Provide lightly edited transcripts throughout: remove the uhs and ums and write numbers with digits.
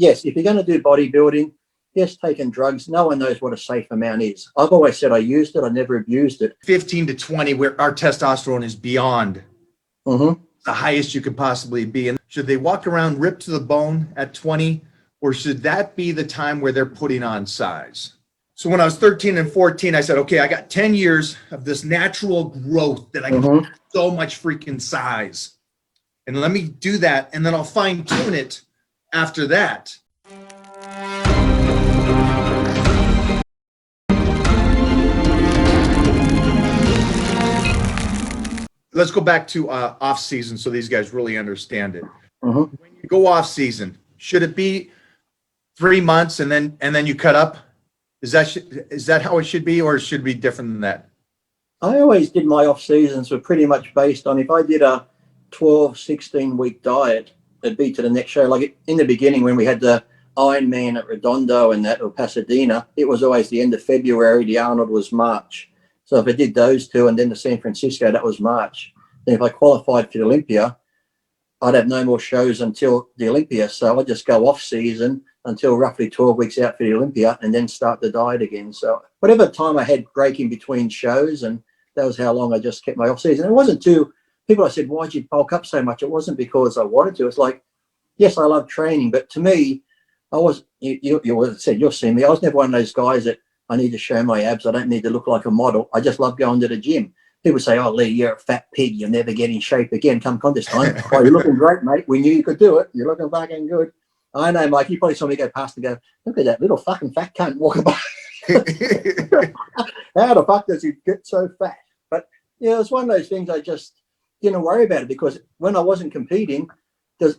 yes, if you're going to do bodybuilding, yes, taking drugs, no one knows what a safe amount is. I've always said I used it. I never abused it. 15 to 20, where our testosterone is beyond the highest you could possibly be. And should they walk around ripped to the bone at 20, or should that be the time where they're putting on size? So when I was 13 and 14, I said, okay, I got 10 years of this natural growth that I get so much freaking size. And let me do that, and then I'll fine tune it after that. Let's go back to off season so these guys really understand it. When you go off season, should it be 3 months and then you cut up? Is that how it should be, or should it be different than that? I always did my off seasons were pretty much based on, if I did a 12, 16-week diet, it'd be to the next show. Like in the beginning when we had the Ironman at Redondo and that, or Pasadena, it was always the end of February. The Arnold was March. So if I did those two and then the San Francisco, that was March. Then if I qualified for the Olympia, I'd have no more shows until the Olympia. So I'd just go off season until roughly 12 weeks out for the Olympia and then start the diet again. So whatever time I had break in between shows, and that was how long I just kept my off season. It wasn't too, people I said, why'd you bulk up so much? It wasn't because I wanted to. It's like, yes, I love training, but to me, I was, you said, you'll see me. I was never one of those guys that I need to show my abs. I don't need to look like a model. I just love going to the gym. People say, oh, Lee, you're a fat pig. You'll never get in shape again. Come contest time. Oh, you're looking great, mate. We knew you could do it. You're looking fucking good. I know, Mike. You probably saw me go past and go, look at that little fucking fat cunt walking by. How the fuck does he get so fat? But, yeah, it's one of those things I just didn't worry about it, because when I wasn't competing,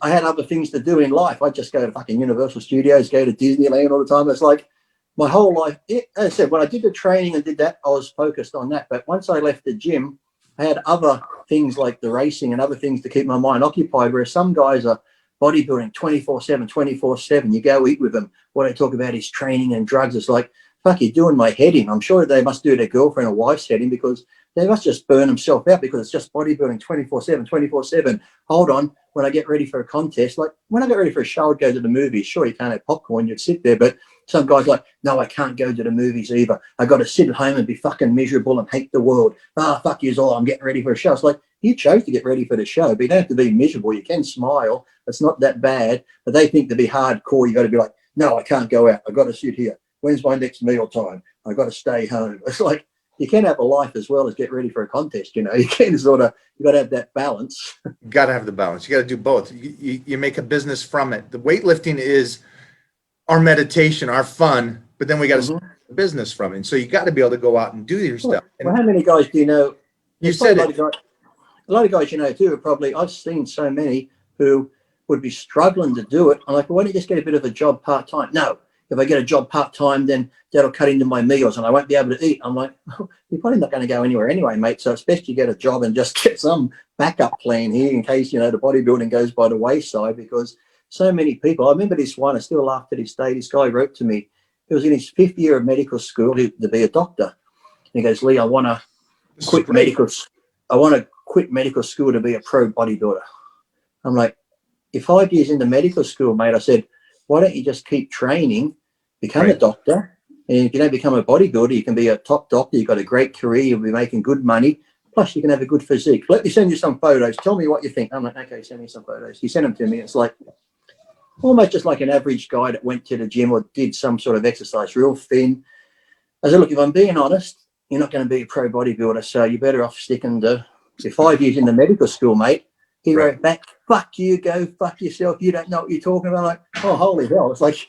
I had other things to do in life. I'd just go to fucking Universal Studios, go to Disneyland all the time. It's like my whole life. As I said, when I did the training and did that, I was focused on that. But once I left the gym, I had other things like the racing and other things to keep my mind occupied, whereas some guys are bodybuilding 24/7, 24/7. You go eat with them. What they talk about is training and drugs. It's like, fuck, you're doing my head in. I'm sure they must do their girlfriend or wife's head in, because they must just burn themselves out, because it's just bodybuilding 24/7, 24/7. Hold on, when I get ready for a contest, like when I get ready for a show, I'd go to the movies. Sure, you can't have popcorn, you'd sit there, but some guys like, no, I can't go to the movies either. I got to sit at home and be fucking miserable and hate the world. Fuck you all, I'm getting ready for a show. It's like, you chose to get ready for the show, but you don't have to be miserable. You can smile. It's not that bad. But they think to be hardcore, you got to be like, no, I can't go out. I got to sit here. When's my next meal time? I got to stay home. It's like, you can have a life as well as get ready for a contest. You know, you can sort of, you got to have that balance. You got to have the balance. You got to do both. You make a business from it. The weightlifting is our meditation, our fun, but then we got to start a business from it. And so you got to be able to go out and do your stuff. Well, how many guys do you know? You said a lot of guys you know too are probably, I've seen so many who would be struggling to do it. I'm like, well, why don't you just get a bit of a job part-time? No, if I get a job part-time, then that'll cut into my meals and I won't be able to eat. I'm like, oh, you're probably not going to go anywhere anyway, mate. So it's best you get a job and just get some backup plan here in case, you know, the bodybuilding goes by the wayside, because so many people, I remember this one, I still laugh to this day. This guy wrote to me, he was in his 5th year of medical school to be a doctor. And he goes, Lee, I want to quit medical school to be a pro bodybuilder. I'm like, you're 5 years into medical school, mate. I said, why don't you just keep training, become a doctor, and if you don't become a bodybuilder, you can be a top doctor. You've got a great career. You'll be making good money. Plus, you can have a good physique. Let me send you some photos. Tell me what you think. I'm like, okay, send me some photos. He sent them to me. It's like almost just like an average guy that went to the gym or did some sort of exercise, real thin. I said, look, if I'm being honest, you're not going to be a pro bodybuilder, so you're better off sticking to, you're 5 years in the medical school, mate. He wrote back, fuck you, go fuck yourself. You don't know what you're talking about. I'm like, oh, holy hell. It's like,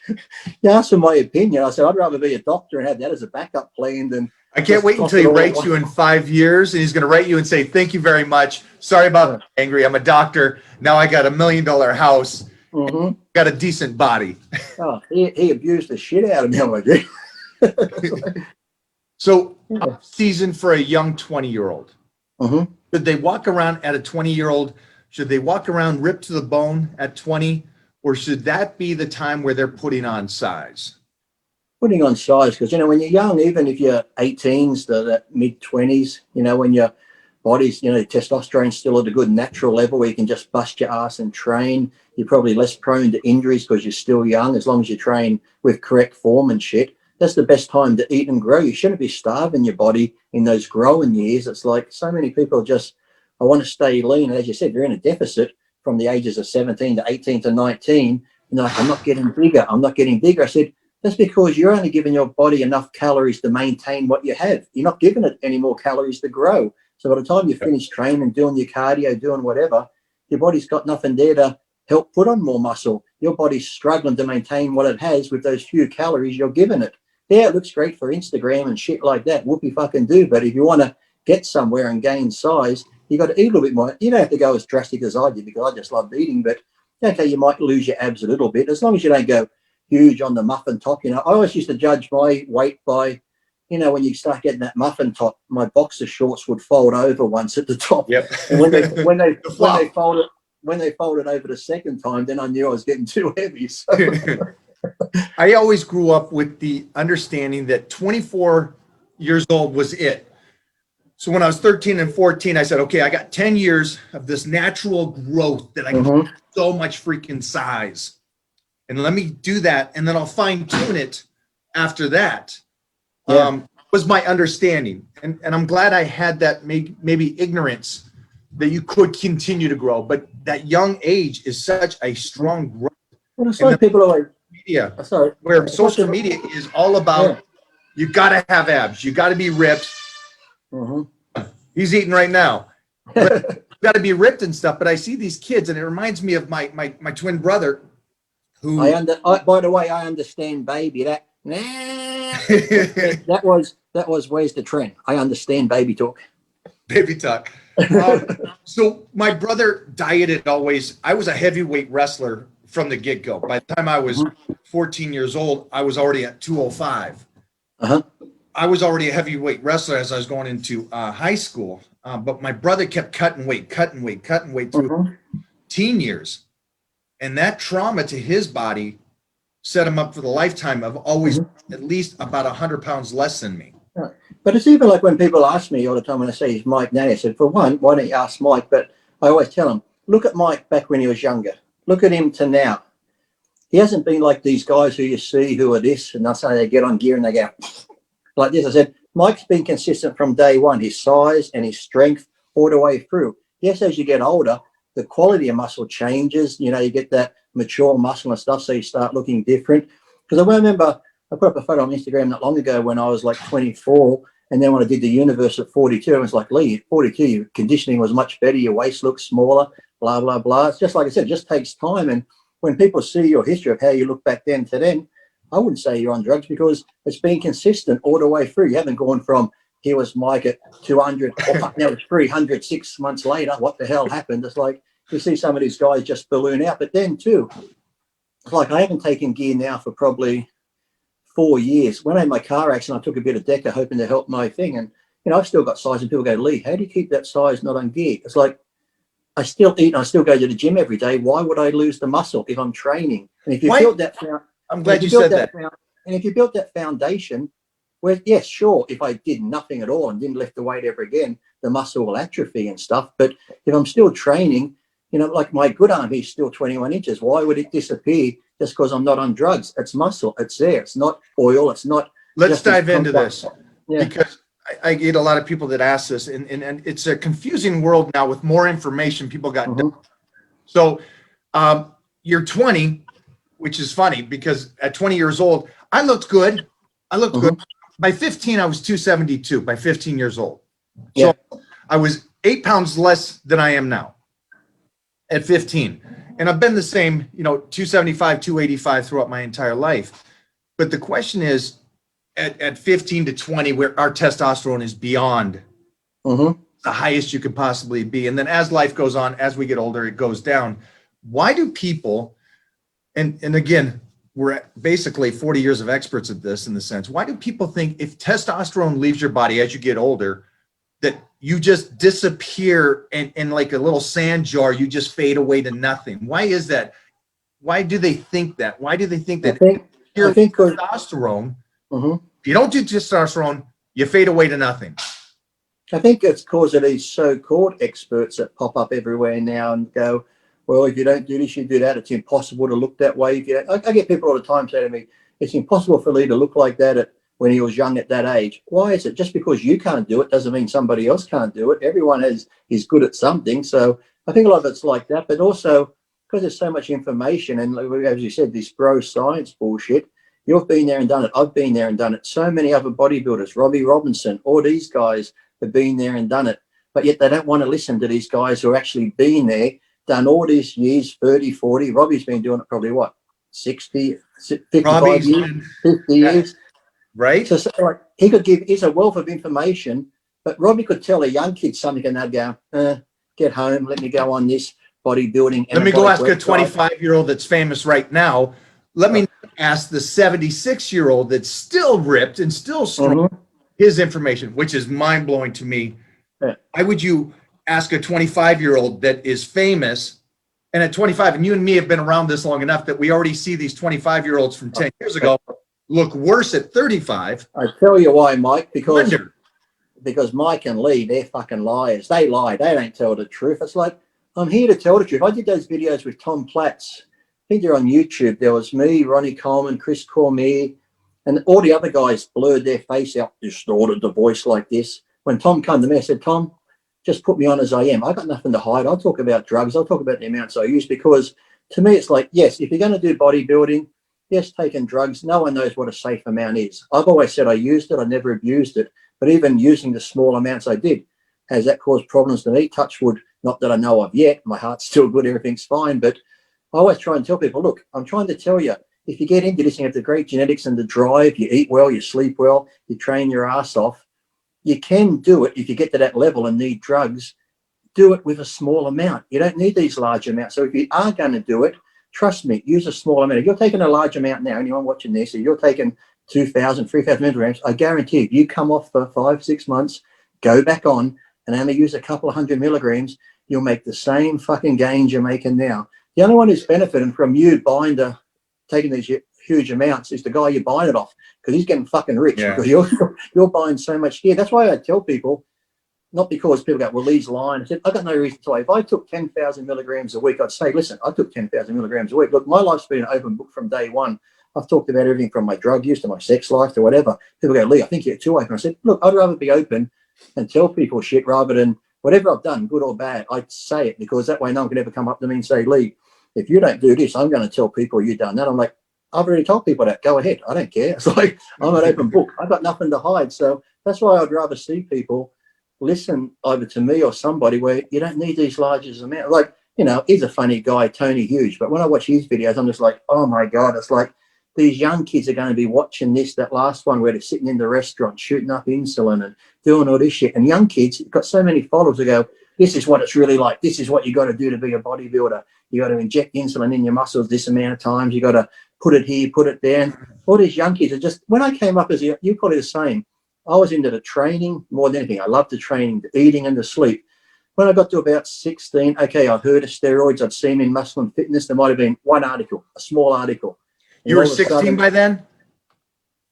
you asked for my opinion. I said, I'd rather be a doctor and have that as a backup plan than. I can't wait until he writes you in 5 years and he's going to write you and say, thank you very much. Sorry about angry. I'm a doctor. Now I got $1 million house. Got a decent body. Oh, he abused the shit out of me. I'm like, so season for a young 20-year-old. Should they walk around at a 20-year-old? Should they walk around ripped to the bone at 20? Or should that be the time where they're putting on size? Putting on size, because, you know, when you're young, even if you're 18s to the mid-20s, you know, when you're body's, testosterone's still at a good natural level where you can just bust your ass and train. You're probably less prone to injuries because you're still young, as long as you train with correct form and shit. That's the best time to eat and grow. You shouldn't be starving your body in those growing years. It's like so many people just, I want to stay lean. And as you said, you're in a deficit from the ages of 17 to 18 to 19. And like, I'm not getting bigger. I'm not getting bigger. I said, that's because you're only giving your body enough calories to maintain what you have. You're not giving it any more calories to grow. So by the time you finish training, doing your cardio, doing whatever, your body's got nothing there to help put on more muscle. Your body's struggling to maintain what it has with those few calories you're giving it. Yeah, it looks great for Instagram and shit like that. Whoopie fucking do. But if you want to get somewhere and gain size, you got to eat a little bit more. You don't have to go as drastic as I did because I just love eating. But okay, you might lose your abs a little bit as long as you don't go huge on the muffin top. I always used to judge my weight by, when you start getting that muffin top, my boxer shorts would fold over once at the top. Yep. And when they folded over the second time, then I knew I was getting too heavy. So. I always grew up with the understanding that 24 years old was it. So when I was 13 and 14, I said, okay, I got 10 years of this natural growth that I can get so much freaking size. And let me do that. And then I'll fine tune it after that. Yeah. Was my understanding. And I'm glad I had that maybe ignorance that you could continue to grow. But that young age is such a strong growth. Well, it's like people are like, media, where social media is all about, you got to have abs, you got to be ripped. He's eating right now. But you got to be ripped and stuff. But I see these kids, and it reminds me of my twin brother. Who by the way, I understand, baby. That that was where's the trend? I understand, baby talk. Baby talk. So my brother dieted always. I was a heavyweight wrestler from the get-go. By the time I was 14 years old, I was already at 205. I was already a heavyweight wrestler as I was going into high school. But my brother kept cutting weight through teen years. And that trauma to his body set him up for the lifetime of always at least about 100 pounds less than me. But it's even like when people ask me all the time when I say he's Mike Nanny, I said, for one, why don't you ask Mike? But I always tell them, look at Mike back when he was younger. Look at him to now. He hasn't been like these guys who you see who are this, and they'll say they get on gear and they go like this. I said, Mike's been consistent from day one, his size and his strength all the way through. Yes, as you get older, the quality of muscle changes. You get that mature muscle and stuff, so you start looking different. Because I remember I put up a photo on Instagram not long ago when I was like 24, and then when I did the universe at 42, I was like, Lee, at 42, your conditioning was much better, your waist looks smaller, blah, blah, blah. It's just like I said, it just takes time. And when people see your history of how you look back then to then, I wouldn't say you're on drugs because it's been consistent all the way through. You haven't gone from, here was Mike at 200, now it's 300 6 months later. What the hell happened? It's like you see some of these guys just balloon out. But then too, it's like I haven't taken gear now for probably 4 years. When I had my car accident, I took a bit of Deca hoping to help my thing. And, I've still got size and people go, Lee, how do you keep that size not on gear? It's like, I still eat and I still go to the gym every day. Why would I lose the muscle if I'm training? And if you build that, I'm glad you said that. And if you built that foundation, well, yes, sure. If I did nothing at all and didn't lift the weight ever again, the muscle will atrophy and stuff. But if I'm still training, like my good arm, he's still 21 inches. Why would it disappear just because I'm not on drugs? It's muscle. It's there. It's not oil. It's not. Let's dive into this because I get a lot of people that ask this, and it's a confusing world now with more information. People got done. So you're 20, which is funny because at 20 years old, I looked good. Good. By 15, I was 272 by 15 years old. So I was 8 pounds less than I am now at 15. And I've been the same, 275, 285 throughout my entire life. But the question is, at 15 to 20, where our testosterone is beyond the highest you could possibly be. And then as life goes on, as we get older, it goes down. Why do people, and again, we're at basically 40 years of experts at this in the sense, why do people think if testosterone leaves your body as you get older, that you just disappear and like a little sand jar, you just fade away to nothing? Why is that? Why do they think that? Why do they think that I think testosterone, if you don't do testosterone, you fade away to nothing? I think it's because of these so-called experts that pop up everywhere now and go, well, if you don't do this, you do that. It's impossible to look that way. If you don't. I get people all the time say to me, it's impossible for Lee to look like that when he was young at that age. Why is it? Just because you can't do it doesn't mean somebody else can't do it. Everyone is good at something. So I think a lot of it's like that, but also because there's so much information and, as you said, this bro science bullshit. You've been there and done it. I've been there and done it. So many other bodybuilders, Robbie Robinson, all these guys have been there and done it, but yet they don't want to listen to these guys who are actually been there, done all these years, 30, 40. Robbie's been doing it probably what, 60, 55 Robbie's years, 50 years. Right? So like, he's a wealth of information, but Robbie could tell a young kid something and they'd go, get home, let me go on this bodybuilding. Let me go ask a 25-year-old that's famous right now. Let me ask the 76-year-old that's still ripped and still strong his information, which is mind-blowing to me. Yeah. Why would you ask a 25-year-old that is famous, and at 25, and you and me have been around this long enough that we already see these 25-year-olds from 10 years ago look worse at 35. I tell you why, Mike, because Mike and Lee, they're fucking liars. They lie. They don't tell the truth. It's like, I'm here to tell the truth. I did those videos with Tom Platts. I think they're on YouTube. There was me, Ronnie Coleman, Chris Cormier, and all the other guys blurred their face out, distorted the voice like this. When Tom came to me, I said, Tom, just put me on as I am. I got nothing to hide. I'll talk about drugs. I'll talk about the amounts I use, because to me, it's like, yes, if you're going to do bodybuilding, yes, taking drugs, no one knows what a safe amount is. I've always said I used it. I never abused it. But even using the small amounts I did, has that caused problems to me? Touch wood, not that I know of yet. My heart's still good. Everything's fine. But I always try and tell people, look, I'm trying to tell you, if you get into this and you have the great genetics and the drive, you eat well, you sleep well, you train your ass off, you can do it. If you get to that level and need drugs, do it with a small amount. You don't need these large amounts. So if you are going to do it, trust me, use a small amount. If you're taking a large amount now, anyone watching this, if you're taking 2,000, 3,000 milligrams, I guarantee if you come off for 5-6 months, go back on and only use a couple of 100 milligrams, you'll make the same fucking gains you're making now. The only one who's benefiting from you taking these huge amounts is the guy you're buying it off, because he's getting fucking rich because you're buying so much gear. That's why I tell people, not because people go, well, Lee's lying. I said, I got no reason to lie. If I took 10,000 milligrams a week, I'd say, listen, I took 10,000 milligrams a week. Look, my life's been an open book from day one. I've talked about everything from my drug use to my sex life to whatever. People go, Lee, I think you're too open. I said, look, I'd rather be open and tell people shit rather than whatever I've done, good or bad. I'd say it, because that way no one can ever come up to me and say, Lee, if you don't do this, I'm going to tell people you've done that. I'm like, I've already told people that. Go ahead. I don't care. It's like, I'm an open book. I've got nothing to hide. So that's why I'd rather see people listen either to me or somebody where you don't need these large amounts. Like, you know, he's a funny guy, Tony Hughes, but when I watch his videos, I'm just like, oh my God, it's like these young kids are going to be watching that last one where they're sitting in the restaurant shooting up insulin and doing all this shit. And young kids got so many followers who go, this is what it's really like. This is what you got to do to be a bodybuilder. You got to inject insulin in your muscles this amount of times. You got to put it here, put it there. And all these young kids are just, when I came up you probably the same. I was into the training more than anything. I loved the training, the eating and the sleep. When I got to about 16, okay, I'd heard of steroids. I'd seen in Muscle and Fitness. There might have been one article, a small article. You were 16 by then?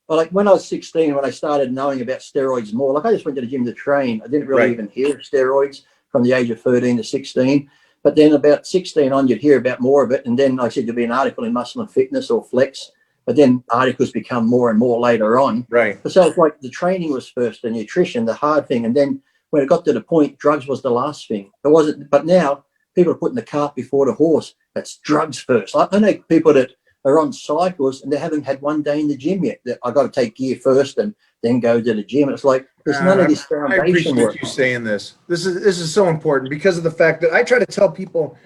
Well, like when I was 16, when I started knowing about steroids more, like I just went to the gym to train. I didn't really even hear of steroids from the age of 13 to 16. But then about 16 on, you'd hear about more of it. And then I said there'd be an article in Muscle and Fitness or Flex. But then articles become more and more later on. Right. So it's like the training was first, the nutrition, the hard thing. And then when it got to the point, drugs was the last thing. It wasn't. But now people are putting the cart before the horse. That's drugs first. I know people that are on cycles and they haven't had one day in the gym yet. That I got to take gear first and then go to the gym. It's like there's none of this foundation I appreciate work. you saying this. This is so important because of the fact that I try to tell people,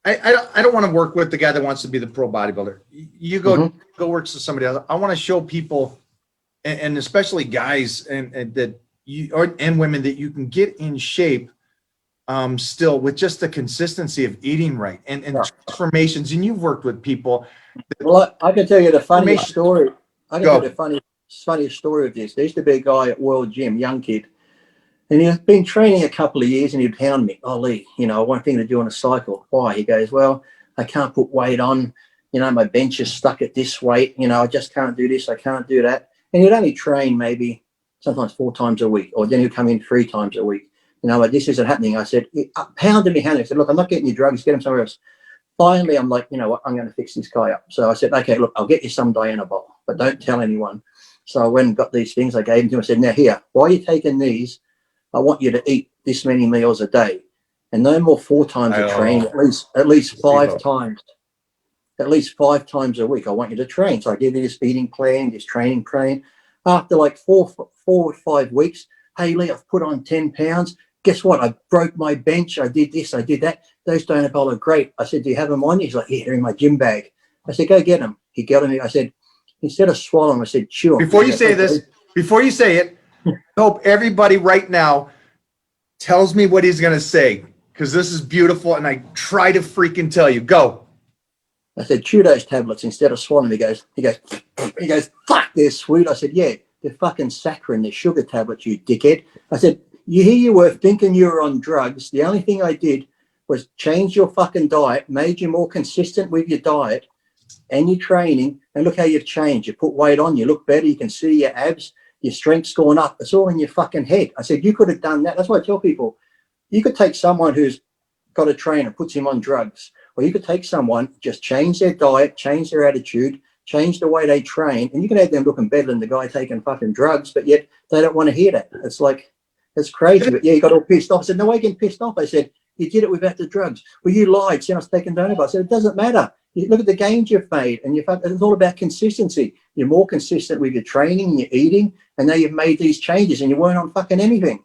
I don't want to work with the guy that wants to be the pro bodybuilder. You go work with somebody else. I want to show people, and especially guys and women, that you can get in shape still with just the consistency of eating right and transformations. And you've worked with people. Well, I can tell you the funniest story. I can tell you the funniest story of this. There used to be a guy at World Gym, young kid, and he'd been training a couple of years and he'd hound me. Oh, Lee, you know, one thing to do on a cycle. Why? He goes, well, I can't put weight on. You know, my bench is stuck at this weight. You know, I just can't do this. I can't do that. And he'd only train maybe sometimes 4 times a week, or then he'll come in 3 times a week. You know, like, this isn't happening. I said, pounded me hand. I said, look, I'm not getting you drugs, get him somewhere else. Finally, I'm like, you know what, I'm going to fix this guy up. So I said, okay, look, I'll get you some Dianabol, but don't tell anyone. So I went and got these things. I gave them to him. I said, now here, while you're taking these, I want you to eat this many meals a day, and no more 4 times a train, at least 5 times. At least 5 times a week, I want you to train. So I give you this eating plan, this training plan. After like 4 or 5 weeks, hey Lee, I've put on 10 pounds. Guess what? I broke my bench. I did this, I did that. Those Dianabol are great. I said, do you have them on you? He's like, yeah, they're in my gym bag. I said, go get them. He got them. I said, instead of swallowing, I said, chew. Before you say it, I hope everybody right now tells me what he's going to say, because this is beautiful, and I try to freaking tell you. Go. I said, chew those tablets instead of swallowing. He goes, fuck, they're sweet. I said, yeah, they're fucking saccharin, they're sugar tablets, you dickhead. I said, here you were thinking you were on drugs. The only thing I did was change your fucking diet, made you more consistent with your diet and your training, and look how you've changed. You put weight on, you look better, you can see your abs, your strength's gone up. It's all in your fucking head. I said, you could have done that. That's why I tell people, you could take someone who's got a trainer, puts him on drugs, or you could take someone, just change their diet, change their attitude, change the way they train, and you can have them looking better than the guy taking fucking drugs, but yet they don't want to hear that. It's like, it's crazy. But yeah, he got all pissed off. I said, no, I get pissed off. I said, you did it without the drugs. Well, you lied, saying I was taking Dianabol. I said, it doesn't matter. You look at the gains you've made, and it's all about consistency. You're more consistent with your training and your eating, and now you've made these changes, and you weren't on fucking anything.